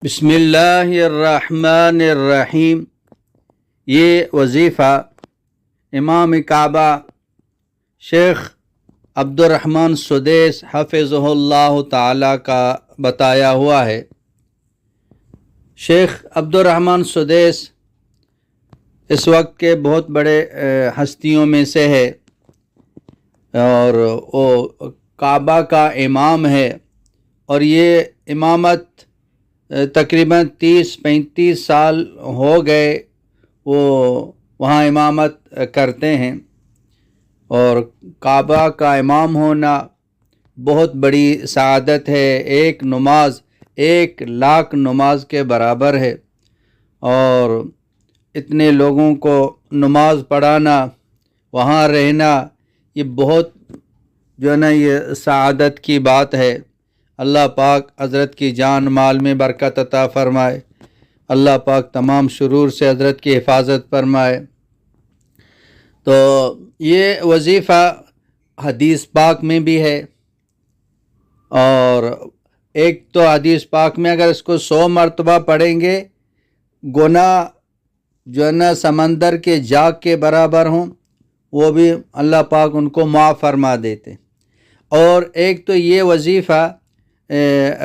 بسم اللہ الرحمن الرحیم۔ یہ وظیفہ امام کعبہ شیخ عبدالرحمن سدیس حفظہ اللہ تعالی کا بتایا ہوا ہے۔ شیخ عبدالرحمن سدیس اس وقت کے بہت بڑے ہستیوں میں سے ہے اور وہ کعبہ کا امام ہے، اور یہ امامت تقریباً 30-35 سال ہو گئے وہ وہاں امامت کرتے ہیں، اور کعبہ کا امام ہونا بہت بڑی سعادت ہے۔ ایک نماز 1,00,000 نماز کے برابر ہے، اور اتنے لوگوں کو نماز پڑھانا، وہاں رہنا، یہ بہت یہ سعادت کی بات ہے۔ اللہ پاک حضرت کی جان مال میں برکت عطا فرمائے، اللہ پاک تمام شرور سے حضرت کی حفاظت فرمائے۔ تو یہ وظیفہ حدیث پاک میں بھی ہے، اور ایک تو حدیث پاک میں اگر اس کو 100 مرتبہ پڑھیں گے گناہ سمندر کے جاگ کے برابر ہوں، وہ بھی اللہ پاک ان کو معاف فرما دیتے۔ اور ایک تو یہ وظیفہ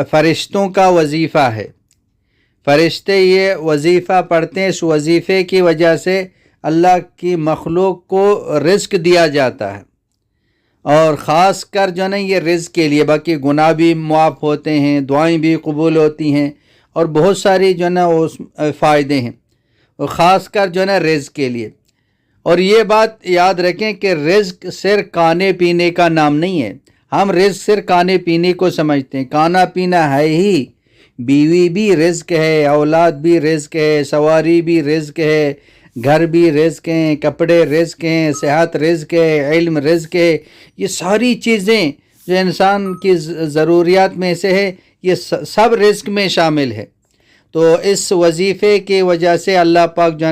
فرشتوں کا وظیفہ ہے، فرشتے یہ وظیفہ پڑھتے ہیں، اس وظیفے کی وجہ سے اللہ کی مخلوق کو رزق دیا جاتا ہے، اور خاص کر یہ رزق کے لیے، باقی گناہ بھی معاف ہوتے ہیں، دعائیں بھی قبول ہوتی ہیں، اور بہت ساری اس فائدے ہیں، اور خاص کر رزق کے لیے۔ اور یہ بات یاد رکھیں کہ رزق صرف کھانے پینے کا نام نہیں ہے۔ ہم رزق صرف کھانے پینے کو سمجھتے ہیں، کھانا پینا ہے ہی، بیوی بھی رزق ہے، اولاد بھی رزق ہے، سواری بھی رزق ہے، گھر بھی رزق ہیں، کپڑے رزق ہیں، صحت رزق ہے، علم رزق ہے۔ یہ ساری چیزیں جو انسان کی ضروریات میں سے ہے، یہ سب رزق میں شامل ہے۔ تو اس وظیفے کی وجہ سے اللہ پاک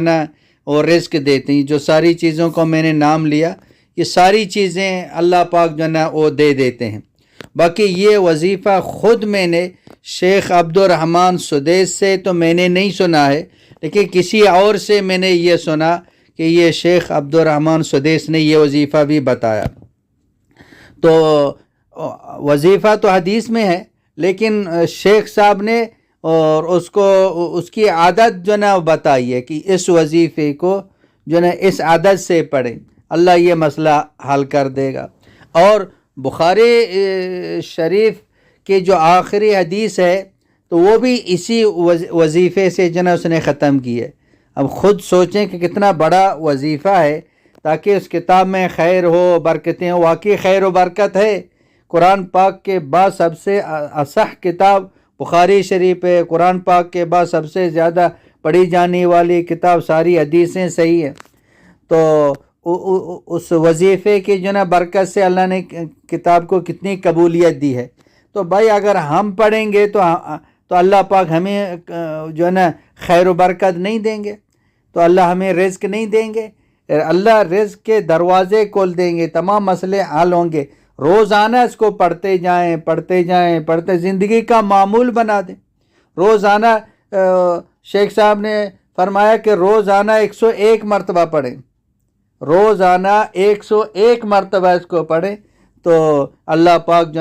وہ رزق دیتے ہیں۔ جو ساری چیزوں کو میں نے نام لیا، یہ ساری چیزیں اللہ پاک وہ دے دیتے ہیں۔ باقی یہ وظیفہ خود میں نے شیخ عبدالرحمن سدیس سے تو میں نے نہیں سنا ہے، لیکن کسی اور سے میں نے یہ سنا کہ یہ شیخ عبدالرحمن سدیس نے یہ وظیفہ بھی بتایا۔ تو وظیفہ تو حدیث میں ہے، لیکن شیخ صاحب نے اور اس کی عادت بتائی ہے کہ اس وظیفے کو اس عادت سے پڑھیں، اللہ یہ مسئلہ حل کر دے گا۔ اور بخاری شریف کی جو آخری حدیث ہے تو وہ بھی اسی وظیفے سے اس نے ختم کی ہے۔ اب خود سوچیں کہ کتنا بڑا وظیفہ ہے، تاکہ اس کتاب میں خیر ہو، برکتیں ہو۔ واقعی خیر و برکت ہے۔ قرآن پاک کے بعد سب سے اصح کتاب بخاری شریف ہے، قرآن پاک کے بعد سب سے زیادہ پڑھی جانے والی کتاب، ساری حدیثیں صحیح ہیں۔ تو اس وظیفے کی برکت سے اللہ نے کتاب کو کتنی قبولیت دی ہے۔ تو بھائی اگر ہم پڑھیں گے تو اللہ پاک ہمیں خیر و برکت نہیں دیں گے، تو اللہ ہمیں رزق نہیں دیں گے، اللہ رزق کے دروازے کھول دیں گے، تمام مسئلے حل ہوں گے۔ روزانہ اس کو پڑھتے جائیں، زندگی کا معمول بنا دیں۔ روزانہ شیخ صاحب نے فرمایا کہ روزانہ 101 مرتبہ پڑھیں، روزانہ 101 مرتبہ اس کو پڑھیں، تو اللہ پاک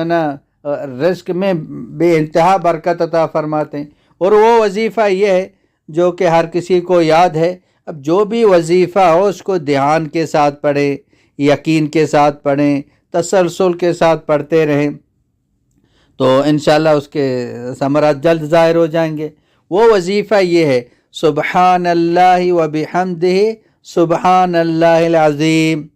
رزق میں بے انتہا برکت عطا فرماتے ہیں۔ اور وہ وظیفہ یہ ہے جو کہ ہر کسی کو یاد ہے۔ اب جو بھی وظیفہ ہو اس کو دھیان کے ساتھ پڑھیں، یقین کے ساتھ پڑھیں، تسلسل کے ساتھ پڑھتے رہیں، تو انشاءاللہ اس کے ثمرات جلد ظاہر ہو جائیں گے۔ وہ وظیفہ یہ ہے، سبحان اللہ و بحمدہ سبحان اللہ العظیم۔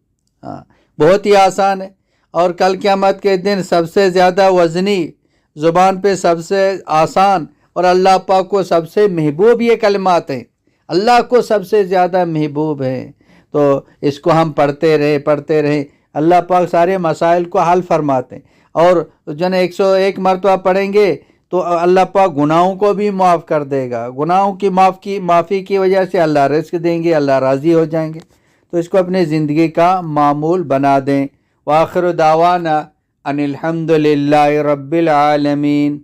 بہت ہی آسان ہے، اور کل قیامت کے دن سب سے زیادہ وزنی، زبان پہ سب سے آسان، اور اللہ پاک کو سب سے محبوب یہ کلمات ہیں، اللہ کو سب سے زیادہ محبوب ہیں۔ تو اس کو ہم پڑھتے رہیں، اللہ پاک سارے مسائل کو حل فرماتے ہیں۔ اور 101 مرتبہ پڑھیں گے تو اللہ پاک گناہوں کو بھی معاف کر دے گا، گناہوں کی معافی کی وجہ سے اللہ رزق دیں گے، اللہ راضی ہو جائیں گے۔ تو اس کو اپنی زندگی کا معمول بنا دیں۔ وآخر دعوانا ان الحمد للہ رب العالمین۔